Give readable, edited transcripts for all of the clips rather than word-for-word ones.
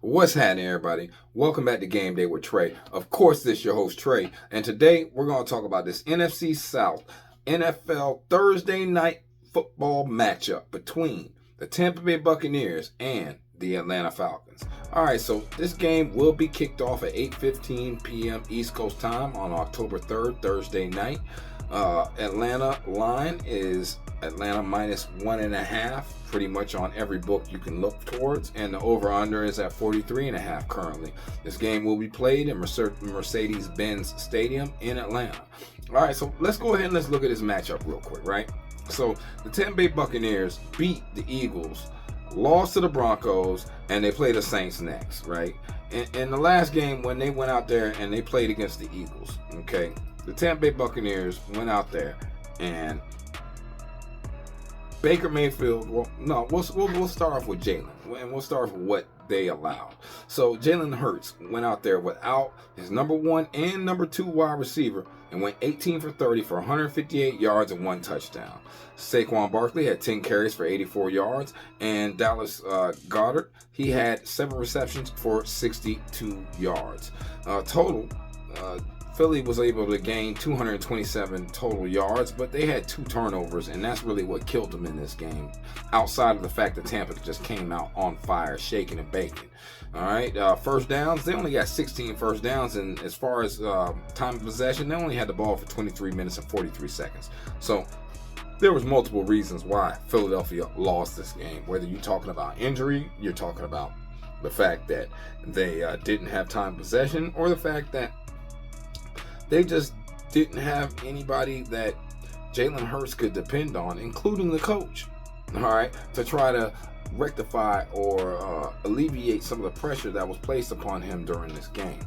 What's happening, everybody? Welcome back to Game Day with Trey. Of course, this is your host, Trey. And today, we're going to talk about this NFC South NFL Thursday night football matchup between the Tampa Bay Buccaneers and the Atlanta Falcons. All right, so this game will be kicked off at 8:15 p.m. East Coast time on October 3rd, Thursday night. Atlanta line is Atlanta minus 1.5, pretty much on every book you can look towards, and the over-under is at 43.5 currently. This game will be played in Mercedes-Benz Stadium in Atlanta. All right, so let's go ahead and let's look at this matchup real quick, right? So the Tampa Bay Buccaneers beat the Eagles, lost to the Broncos, and they play the Saints next, right? In the last game when they went out there and they played against the Eagles, okay, the Tampa Bay Buccaneers went out there and Baker Mayfield, we'll start off with Jalen, and we'll start off with what they allowed. So Jalen Hurts went out there without his number one and number two wide receiver and went 18 for 30 for 158 yards and one touchdown. Saquon Barkley had 10 carries for 84 yards, and Dallas Goedert, he had 7 receptions for 62 yards. Total, Philly was able to gain 227 total yards, but they had 2 turnovers, and that's really what killed them in this game, outside of the fact that Tampa just came out on fire, shaking and baking. All right, first downs, they only got 16 first downs, and as far as time of possession, they only had the ball for 23 minutes and 43 seconds. So there was multiple reasons why Philadelphia lost this game, whether you're talking about injury, you're talking about the fact that they didn't have time possession, or the fact that they just didn't have anybody that Jalen Hurts could depend on, including the coach, all right, to try to rectify or alleviate some of the pressure that was placed upon him during this game.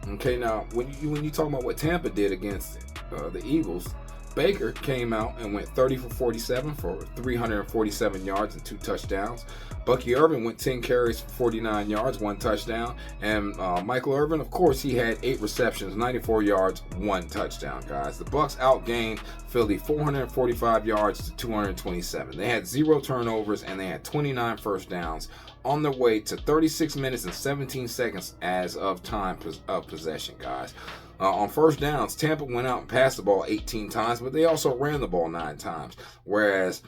Okay, now when you talk about what Tampa did against the Eagles, Baker came out and went 30 for 47 for 347 yards and 2 touchdowns. Bucky Irvin went 10 carries for 49 yards, 1 touchdown. And Michael Irvin, of course, he had 8 receptions, 94 yards, 1 touchdown, guys. The Bucs outgained Philly 445 yards to 227. They had 0 turnovers, and they had 29 first downs on their way to 36 minutes and 17 seconds as of time of possession, guys. On first downs, Tampa went out and passed the ball 18 times, but they also ran the ball 9 times. Whereas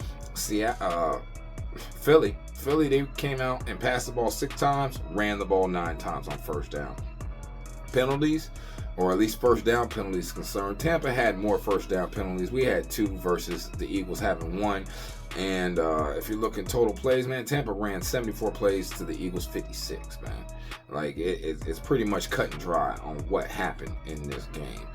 Philly, they came out and passed the ball 6 times, ran the ball 9 times on first down. Penalties, or at least first down penalties concerned, Tampa had more first down penalties. We had 2 versus the Eagles having 1. And if you look in total plays, man, Tampa ran 74 plays to the Eagles 56, man. Like, it's pretty much cut and dry on what happened in this game.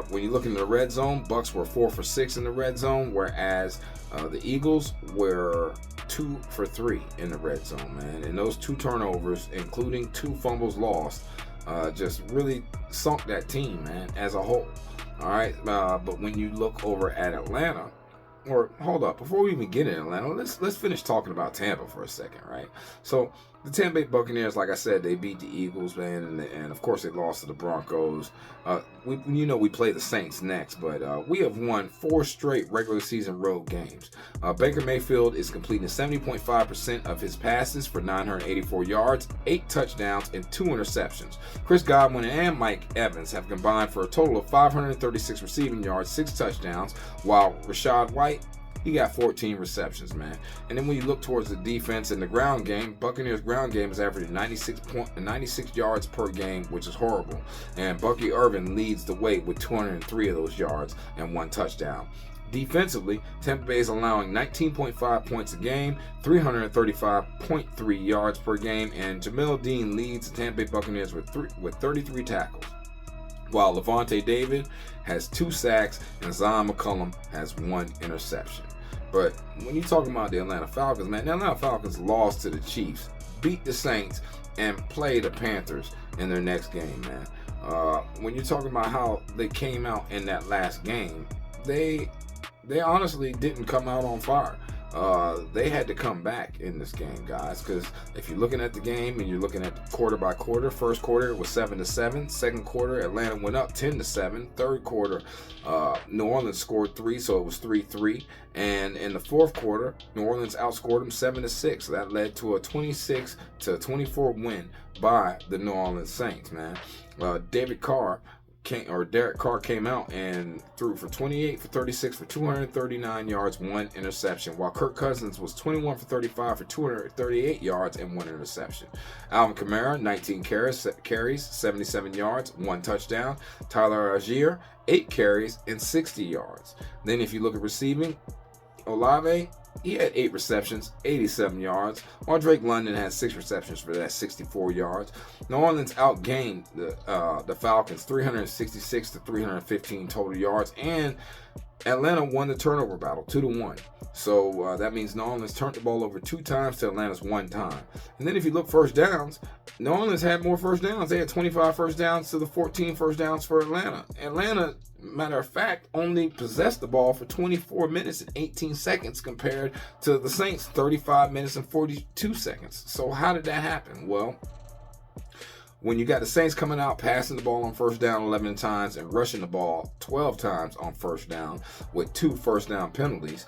When you look in the red zone, Bucs were 4 for 6 in the red zone, whereas the Eagles were 2 for 3 in the red zone, man. And those 2 turnovers, including 2 fumbles lost, just really sunk that team, man, as a whole. All right, but when you look over at Atlanta, or hold up, before we even get in Atlanta, let's finish talking about Tampa for a second, right? So the Tampa Bay Buccaneers, like I said, they beat the Eagles, man, and of course they lost to the Broncos. We play the Saints next, but we have won 4 straight regular season road games. Baker Mayfield is completing 70.5% of his passes for 984 yards, 8 touchdowns, and 2 interceptions. Chris Godwin and Mike Evans have combined for a total of 536 receiving yards, 6 touchdowns, while Rashad White, he got 14 receptions, man. And then when you look towards the defense and the ground game, Buccaneers ground game is averaging 96 yards per game, which is horrible. And Bucky Irvin leads the way with 203 of those yards and 1 touchdown. Defensively, Tampa Bay is allowing 19.5 points a game, 335.3 yards per game, and Jamil Dean leads the Tampa Bay Buccaneers with 33 tackles, while Levante David has 2 sacks and Zion McCollum has 1 interception. But when you're talking about the Atlanta Falcons, man, the Atlanta Falcons lost to the Chiefs, beat the Saints, and play the Panthers in their next game, man. When you're talking about how they came out in that last game, they honestly didn't come out on fire. they had to come back in this game, guys, because if you're looking at the game and you're looking at quarter by quarter, first quarter it was 7-7. Second quarter, Atlanta went up 10-7. Third quarter, New Orleans scored 3, so it was 3-3. And in the fourth quarter, New Orleans outscored them 7-6. So that led to a 26-24 win by the New Orleans Saints, man. Derek Carr came out and threw for 28 for 36 for 239 yards, 1 interception, while Kirk Cousins was 21 for 35 for 238 yards and 1 interception. Alvin Kamara, 19 carries, 77 yards, 1 touchdown. Tyler Algier, 8 carries and 60 yards. Then if you look at receiving, Olave, he had 8 receptions, 87 yards, while Drake London had 6 receptions for that 64 yards. New Orleans outgained the Falcons 366-315 total yards, and Atlanta won the turnover battle 2-1. So that means New Orleans turned the ball over 2 times to Atlanta's 1 time. And then if you look first downs, New Orleans had more first downs. They had 25 first downs to the 14 first downs for Atlanta. Atlanta, matter of fact, only possessed the ball for 24 minutes and 18 seconds compared to the Saints 35 minutes and 42 seconds. So how did that happen? Well, when you got the Saints coming out, passing the ball on first down 11 times and rushing the ball 12 times on first down with 2 first down penalties,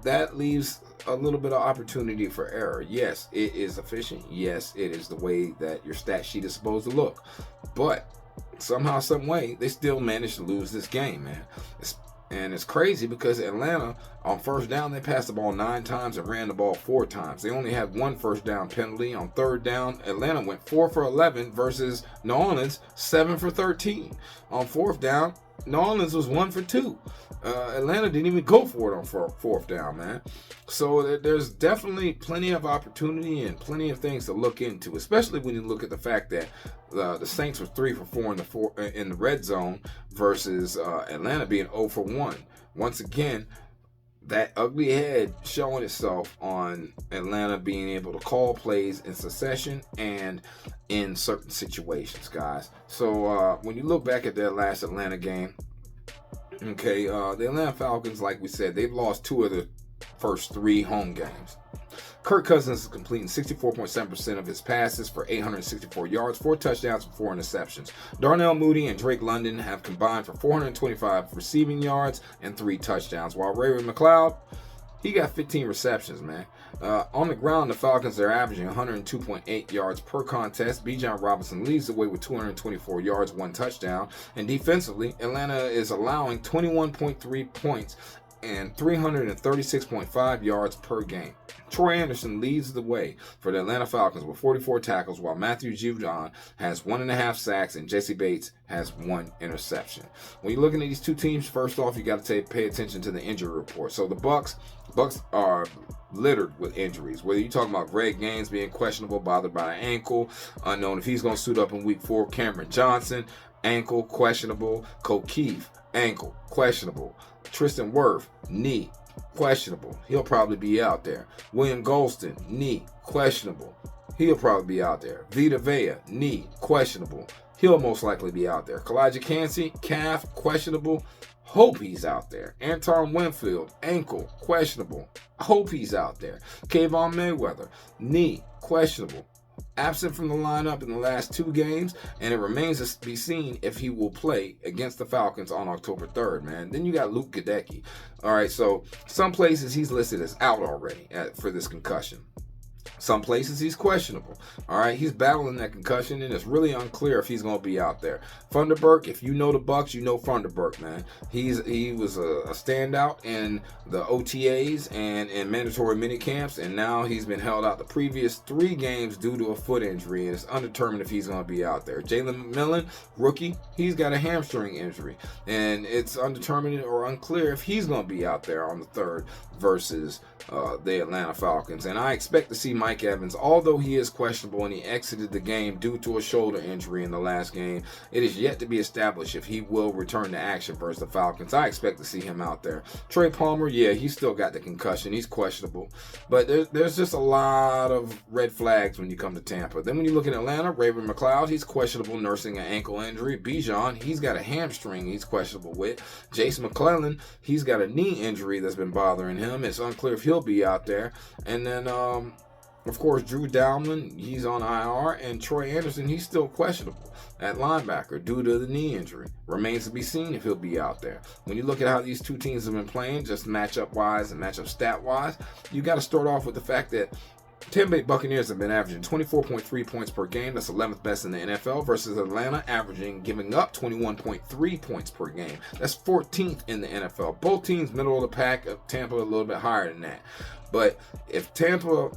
that leaves a little bit of opportunity for error. Yes, it is efficient. Yes, it is the way that your stat sheet is supposed to look. But somehow, some way, they still managed to lose this game, man. And it's crazy because Atlanta, on first down, they passed the ball 9 times and ran the ball 4 times. They only had 1 first down penalty. On third down, Atlanta went 4 for 11 versus New Orleans 7 for 13. On fourth down, New Orleans was 1 for 2. Atlanta didn't even go for it on fourth down, man. So there's definitely plenty of opportunity and plenty of things to look into, especially when you look at the fact that the Saints were 3 for 4 in the red zone versus Atlanta being 0 for 1. Once again, that ugly head showing itself on Atlanta being able to call plays in succession and in certain situations, guys. So when you look back at that last Atlanta game, okay, the Atlanta Falcons, like we said, they've lost 2 of the first 3 home games. Kirk Cousins is completing 64.7% of his passes for 864 yards, 4 touchdowns, and 4 interceptions. Darnell Mooney and Drake London have combined for 425 receiving yards and 3 touchdowns, while Ray-Ray McCloud, he got 15 receptions, man. On the ground, the Falcons are averaging 102.8 yards per contest. Bijan Robinson leads the way with 224 yards, 1 touchdown. And defensively, Atlanta is allowing 21.3 points and 336.5 yards per game. Troy Anderson leads the way for the Atlanta Falcons with 44 tackles, while Matthew Judon has 1.5 sacks and Jesse Bates has 1 interception. When you're looking at these 2 teams, first off, you got to pay attention to the injury report. So the Bucks are littered with injuries. Whether you're talking about Greg Gaines being questionable, bothered by an ankle, unknown if he's going to suit up in week 4. Cameron Johnson, ankle, questionable. O'Keefe, ankle, questionable. Tristan Wirth, knee, questionable. He'll probably be out there. William Golston, knee, questionable. He'll probably be out there. Vita Vea, knee, questionable. He'll most likely be out there. Kalijah Kancey, calf, questionable. Hope he's out there. Anton Winfield, ankle, questionable. Hope he's out there. Kayvon Mayweather, knee, questionable. Absent from the lineup in the last 2 games, and it remains to be seen if he will play against the Falcons on October 3rd, man. Then you got Luke Gadecki. All right, so some places he's listed as out already for this concussion. Some places he's questionable. All right, he's battling that concussion, and it's really unclear if he's going to be out there. Funderburk, if you know the Bucks, you know Funderburk, man. He was a standout in the OTAs and in mandatory minicamps, and now he's been held out the previous 3 games due to a foot injury, and it's undetermined if he's going to be out there. Jalen McMillan, rookie, he's got a hamstring injury, and it's undetermined or unclear if he's going to be out there on the 3rd versus the Atlanta Falcons. And I expect to see Mike Evans, although he is questionable and he exited the game due to a shoulder injury in the last game. It is yet to be established if he will return to action versus the Falcons. I expect to see him out there. Trey Palmer, yeah, he's still got the concussion. He's questionable. But there's just a lot of red flags when you come to Tampa. Then when you look at Atlanta, Ray-Ray McCloud, he's questionable, nursing an ankle injury. Bijan, he's got a hamstring he's questionable with. Jace McClellan, he's got a knee injury that's been bothering him. It's unclear if he'll be out there. And then, of course, Drew Dalman, he's on IR, and Troy Anderson, he's still questionable at linebacker due to the knee injury. Remains to be seen if he'll be out there. When you look at how these two teams have been playing, just matchup-wise and matchup stat-wise, you got to start off with the fact that Tampa Bay Buccaneers have been averaging 24.3 points per game. That's 11th best in the NFL, versus Atlanta giving up 21.3 points per game. That's 14th in the NFL. Both teams middle of the pack. Tampa a little bit higher than that. But if Tampa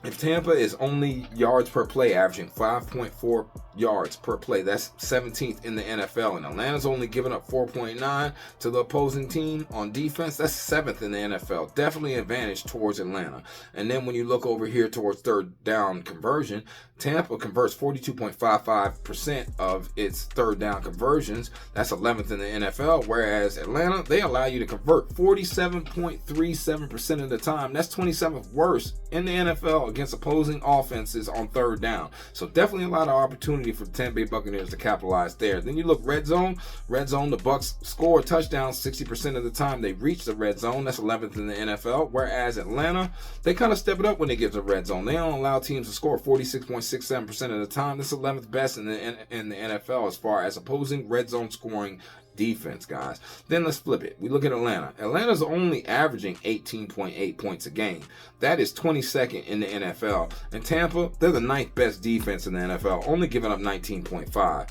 is only yards per play, averaging 5.4 yards per play, that's 17th in the NFL, and Atlanta's only giving up 4.9 to the opposing team on defense, that's 7th in the NFL. Definitely an advantage towards Atlanta. And then when you look over here towards third down conversion, Tampa converts 42.55% of its third down conversions. That's 11th in the NFL, whereas Atlanta, they allow you to convert 47.37% of the time. That's 27th worst in the NFL against opposing offenses on third down. So definitely a lot of opportunity for the Tampa Bay Buccaneers to capitalize there. Then you look red zone, the Bucs score touchdowns 60% of the time they reach the red zone. That's 11th in the NFL, whereas Atlanta, they kind of step it up when they get to the red zone. They don't allow teams to score 46.67% of the time. That's 11th best in the NFL as far as opposing red zone scoring defense, guys. Then let's flip it. We look at Atlanta. Atlanta's only averaging 18.8 points a game. That is 22nd in the NFL. And Tampa, they're the 9th best defense in the NFL, only giving up 19.5.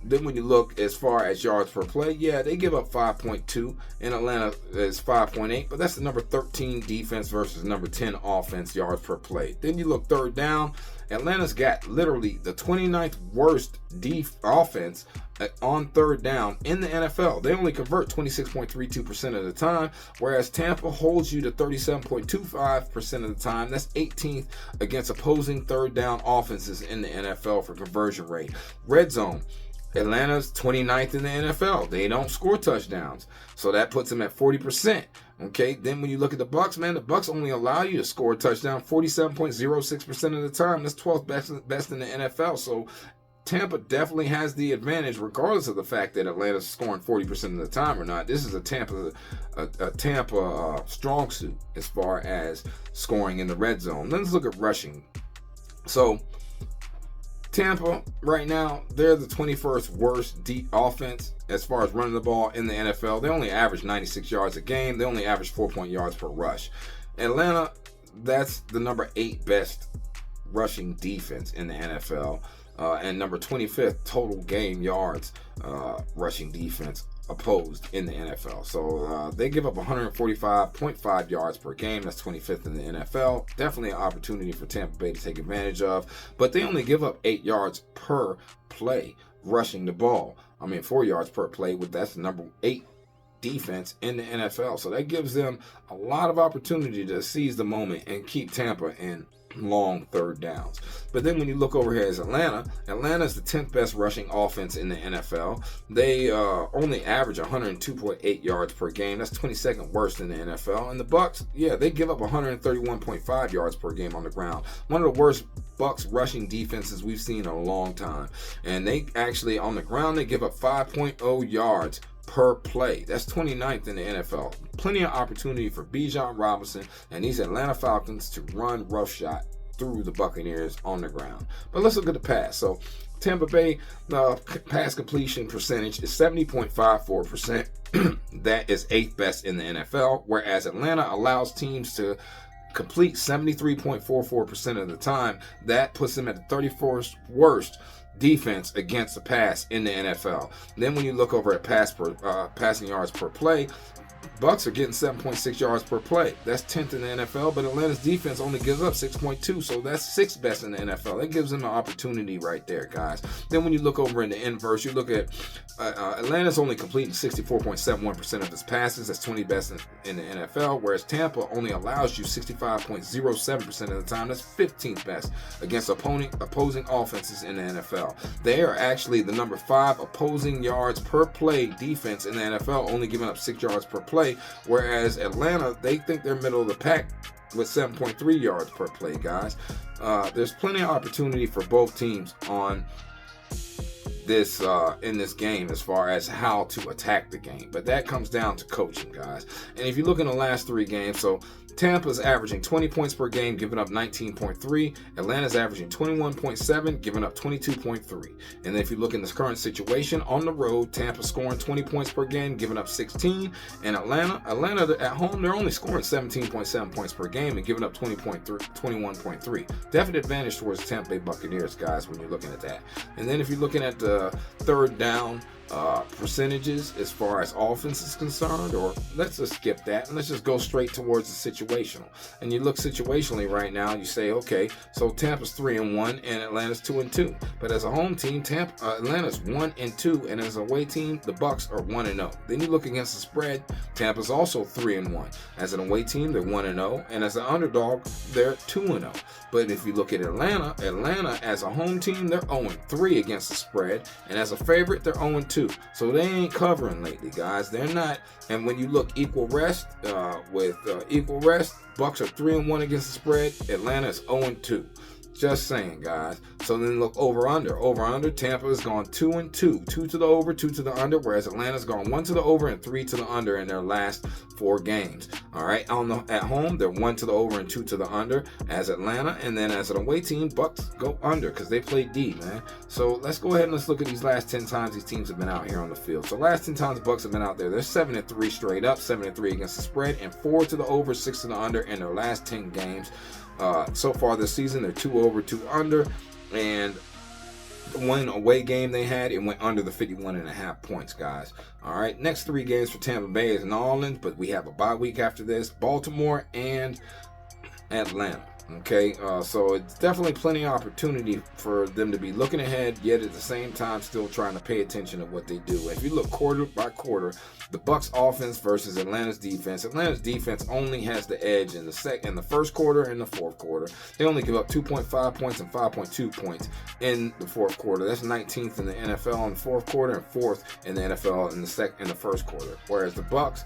Then when you look as far as yards per play, yeah, they give up 5.2, and Atlanta is 5.8, but that's the number 13 defense versus number 10 offense yards per play. Then you look third down, Atlanta's got literally the 29th worst offense on third down in the NFL. They only convert 26.32% of the time, whereas Tampa holds you to 37.25% of the time. That's 18th against opposing third down offenses in the NFL for conversion rate. Red zone, Atlanta's 29th in the NFL. They don't score touchdowns, so that puts them at 40%. Okay, then when you look at the Bucs, man, the Bucs only allow you to score a touchdown 47.06% of the time. That's 12th best in the NFL. So Tampa definitely has the advantage, regardless of the fact that Atlanta's scoring 40% of the time or not. This is a Tampa strong suit as far as scoring in the red zone. Let's look at rushing. So Tampa, right now, they're the 21st worst deep offense as far as running the ball in the NFL. They only average 96 yards a game. They only average 4 yards per rush. Atlanta, that's the number 8 best rushing defense in the NFL. And number 25th total game yards rushing defense opposed in the NFL. So they give up 145.5 yards per game. That's 25th in the NFL. Definitely an opportunity for Tampa Bay to take advantage of. But they only give up 8 yards per play rushing the ball. 4 yards per play. That's the number 8 defense in the NFL. So that gives them a lot of opportunity to seize the moment and keep Tampa in long third downs. But then when you look over here as Atlanta's the 10th best rushing offense in the NFL. They only average 102.8 yards per game. That's 22nd worst in the NFL. And the Bucs, yeah, they give up 131.5 yards per game on the ground. One of the worst Bucs rushing defenses we've seen in a long time. And they actually, on the ground, they give up 5.0 yards per play. That's 29th in the NFL. Plenty of opportunity for Bijan Robinson and these Atlanta Falcons to run roughshod through the Buccaneers on the ground. But let's look at the pass. So Tampa Bay pass completion percentage is 70.54%. That is 8th best in the NFL, whereas Atlanta allows teams to complete 73.44% of the time. That puts them at the 34th worst defense against the pass in the NFL. Then when you look over at passing yards per play, Bucs are getting 7.6 yards per play. That's 10th in the NFL, but Atlanta's defense only gives up 6.2, so that's 6th best in the NFL. That gives them an opportunity right there, guys. Then when you look over in the inverse, you look at Atlanta's only completing 64.71% of its passes. That's 20th best in the NFL, whereas Tampa only allows you 65.07% of the time. That's 15th best against opposing offenses in the NFL. They are actually the number 5 opposing yards per play defense in the NFL, only giving up 6 yards per play, whereas Atlanta, they think they're middle of the pack with 7.3 yards per play, guys. There's plenty of opportunity for both teams on this game as far as how to attack the game. But that comes down to coaching, guys. And if you look in the last 3 games, so Tampa's averaging 20 points per game, giving up 19.3. Atlanta's averaging 21.7, giving up 22.3. And then if you look in this current situation on the road, Tampa scoring 20 points per game, giving up 16. And Atlanta at home, they're only scoring 17.7 points per game and giving up 21.3. Definite advantage towards the Tampa Bay Buccaneers, guys, when you're looking at that. And then if you're looking at the third down percentages as far as offense is concerned, or let's just skip that and let's just go straight towards the situational. And you look situationally right now, you say, okay, so Tampa's 3-1 and Atlanta's 2-2. But as a home team, Atlanta's 1-2, and as an away team, the Bucks are 1-0. Then you look against the spread, Tampa's also 3-1. As an away team, they're 1-0, and as an underdog, they're 2-0. But if you look at Atlanta as a home team, they're 0-3 against the spread, and as a favorite, they're 0-2. So they ain't covering lately, guys. They're not. And when you look equal rest, equal rest, Bucks are 3-1 against the spread. Atlanta is 0-2. Just saying, guys. So then look over under. Tampa has gone 2-2, 2 to the over, 2 to the under, whereas Atlanta's gone 1 to the over and 3 to the under in their last 4 games. All right, at home they're 1 to the over and 2 to the under as Atlanta, and then as an away team, Bucks go under because they play D, man. So let's go ahead and let's look at these last 10 times these teams have been out here on the field. So last 10 times the Bucks have been out there, they're 7-3 straight up, 7-3 against the spread, and 4 to the over, 6 to the under in their last 10 games. So far this season, they're 2 over, 2 under, and the one away game they had, it went under the 51.5 points, guys. All right, next 3 games for Tampa Bay is New Orleans, but we have a bye week after this, Baltimore and Atlanta. Okay, so it's definitely plenty of opportunity for them to be looking ahead, yet at the same time still trying to pay attention to what they do. If you look quarter by quarter, the Bucks offense versus Atlanta's defense. Atlanta's defense only has the edge in the first quarter and the fourth quarter. They only give up 2.5 points and 5.2 points in the fourth quarter. That's 19th in the NFL in the fourth quarter and 4th in the NFL in the first quarter. Whereas the Bucks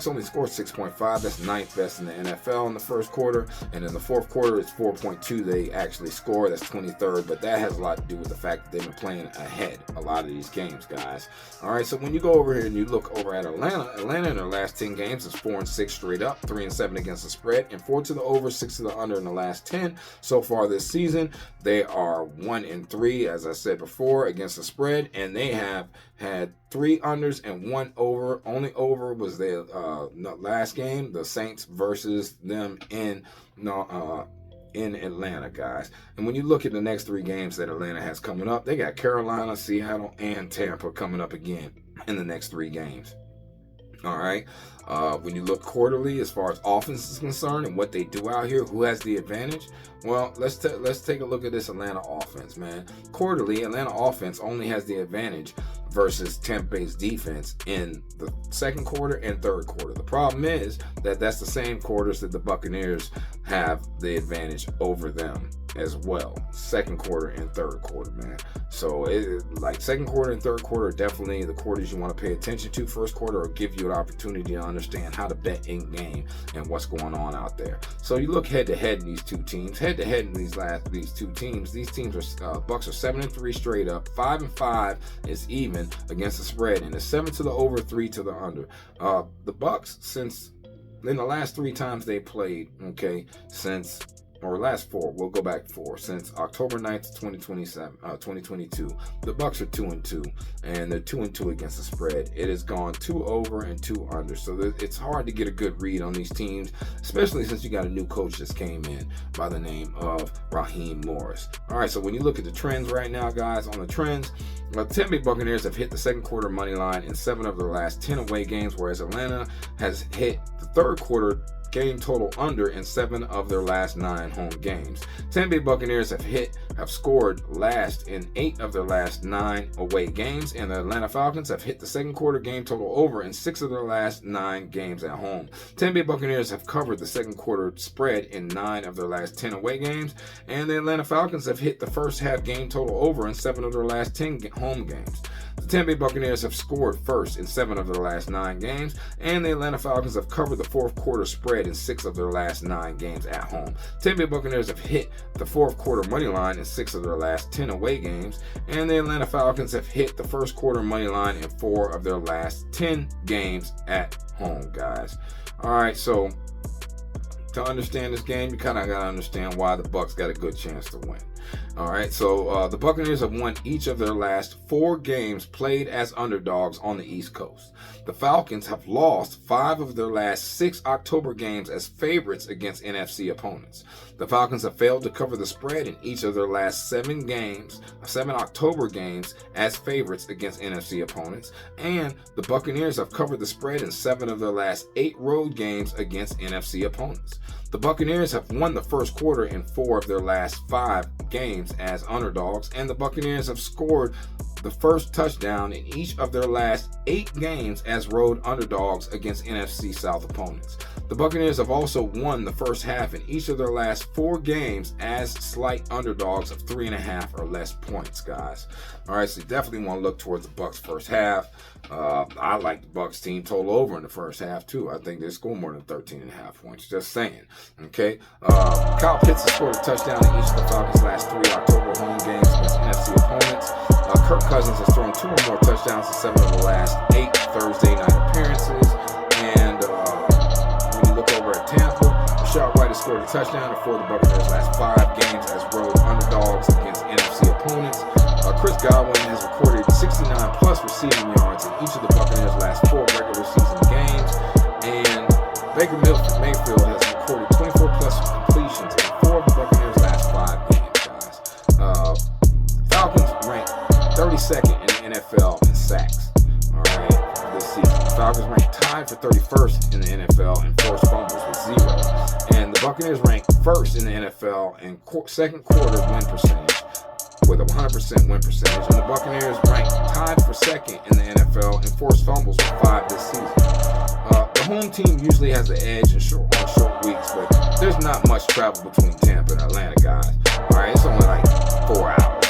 only scored 6.5. That's 9th best in the NFL in the first quarter, and in the fourth quarter it's 4.2 they actually score. That's 23rd, but that has a lot to do with the fact that they've been playing ahead a lot of these games, guys. All right, so when you go over here and you look over at Atlanta in their last 10 games is 4-6 straight up, 3-7 against the spread, and 4 to the over, 6 to the under in the last 10. So far this season, they are 1-3, as I said before, against the spread, and they have had 3 unders and 1 over. Only over was their last game, the Saints versus them in Atlanta, guys. And when you look at the next 3 games that Atlanta has coming up, they got Carolina, Seattle, and Tampa coming up again in the next 3 games. All right. When you look quarterly as far as offense is concerned and what they do out here, who has the advantage? Well, let's take a look at this Atlanta offense, man. Quarterly, Atlanta offense only has the advantage versus Tampa Bay's defense in the second quarter and third quarter. The problem is that that's the same quarters that the Buccaneers have the advantage over them as well. Second quarter and third quarter, man. So like second quarter and third quarter are definitely the quarters you want to pay attention to. First quarter will give you an opportunity to understand how to bet in game and what's going on out there. So you look head to head in these 2 teams. Head to head in these 2 teams. These teams are Bucks are 7-3 straight up. 5-5 is even against the spread, and it's 7 to the over, 3 to the under. The Bucks, since in the last 3 times they played, last 4, we'll go back 4, since October 9th, 2022, the Bucks are 2-2, and they're 2-2 against the spread. It has gone 2 over and 2 under, so it's hard to get a good read on these teams, especially since you got a new coach that's came in by the name of Raheem Morris. All right, so when you look at the trends right now, guys, on the trends, the Tampa Bay Buccaneers have hit the second quarter money line in 7 of their last 10 away games, whereas Atlanta has hit the third quarter game total under in 7 of their last 9 home games. Tampa Bay Buccaneers have scored last in 8 of their last 9 away games, and the Atlanta Falcons have hit the second quarter game total over in 6 of their last 9 games at home. Tampa Bay Buccaneers have covered the second quarter spread in 9 of their last 10 away games, and the Atlanta Falcons have hit the first half game total over in 7 of their last 10 home games. The Tampa Bay Buccaneers have scored first in 7 of their last 9 games, and the Atlanta Falcons have covered the fourth quarter spread spread in 6 of their last 9 games at home. Tampa Bay Buccaneers have hit the fourth quarter money line in 6 of their last 10 away games, and the Atlanta Falcons have hit the first quarter money line in 4 of their last 10 games at home, guys. All right, so to understand this game, you kind of got to understand why the Bucs got a good chance to win. All right, so the Buccaneers have won each of their last 4 games played as underdogs on the East Coast. The Falcons have lost 5 of their last 6 October games as favorites against NFC opponents. The Falcons have failed to cover the spread in each of their last 7 October games as favorites against NFC opponents, and the Buccaneers have covered the spread in 7 of their last 8 road games against NFC opponents. The Buccaneers have won the first quarter in 4 of their last 5 games as underdogs, and the Buccaneers have scored the first touchdown in each of their last 8 games as road underdogs against NFC South opponents. The Buccaneers have also won the first half in each of their last 4 games as slight underdogs of 3.5 or less points, guys. All right, so you definitely want to look towards the Bucs first half. I like the Bucs team total over in the first half too. I think they score more than 13.5 points. Just saying. Okay. Kyle Pitts has scored a touchdown in each of the Falcons' last 3 October home games against NFC opponents. Kirk Cousins has thrown 2 or more touchdowns in 7 of the last 8 Thursday night appearances. And when you look over at Tampa, Rashad White has scored a touchdown in 4 of the Buccaneers' last 5 games as road underdogs against NFC opponents. Chris Godwin has recorded 69 plus receiving yards in each of the Buccaneers' last 4 regular season games. And Baker Mayfield has recorded 24 plus completions in 4 of the Buccaneers' last 5 games, guys. Falcons rank 32nd in the NFL in sacks, all right, this season. The Falcons rank tied for 31st in the NFL in forced fumbles with 0. And the Buccaneers rank 1st in the NFL in second quarter win percentage with a 100% win percentage. And the Buccaneers rank tied for 2nd in the NFL in forced fumbles with 5 this season. The home team usually has the edge on short weeks, but there's not much travel between Tampa and Atlanta, guys. All right, it's only like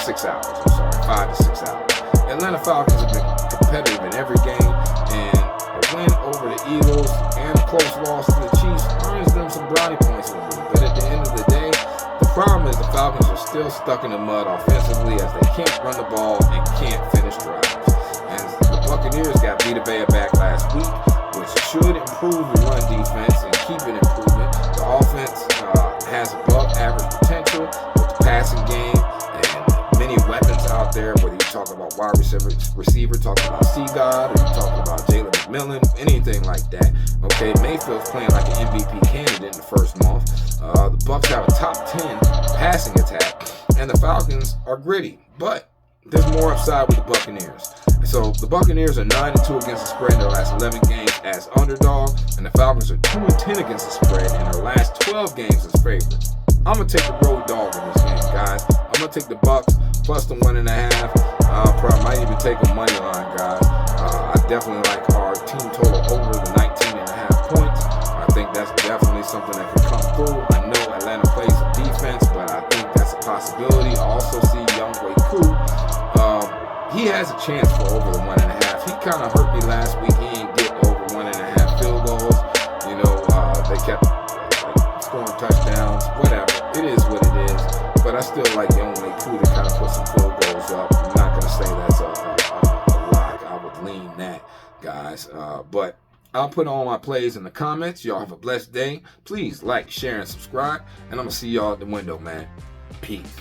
6 hours, 5 to 6 hours. Atlanta Falcons have been competitive in every game, and a win over the Eagles and a close loss to the Chiefs earns them some brownie points with me. But at the end of the day, the problem is the Falcons are still stuck in the mud offensively as they can't run the ball and can't finish drives. And the Buccaneers got Vita Vea back last week, which should improve the run defense and keep it improvement. The offense has above average potential with the passing game and many weapons out there, whether you talk about wide receiver, talking about C-God, or you talking about Jalen McMillan, anything like that. Okay, Mayfield's playing like an MVP candidate in the first month. The Bucs have a top 10 passing attack, and the Falcons are gritty, but there's more upside with the Buccaneers. So the Buccaneers are 9-2 against the spread in their last 11 games as underdog, and the Falcons are 2-10 against the spread in their last 12 games as favorites. I'm gonna take the road dog in this game, guys. I'm gonna take the Bucs plus the 1.5. Probably might even take a money line, guys. I definitely like our team total over the 19.5 points. I think that's definitely something that can come through. I know Atlanta plays defense, but I think that's a possibility. I also see Younghoe Koo. He has a chance for over the 1.5. He kind of hurt me last week. He didn't get over 1.5 field goals. You know, they kept scoring touchdowns. Whatever. It is what it is. But I still like Younghoe Koo to kind of put some field goals up. I'm not going to say that's a lock. I would lean that, guys. But I'll put all my plays in the comments. Y'all have a blessed day. Please like, share, and subscribe. And I'm going to see y'all at the window, man. Peace.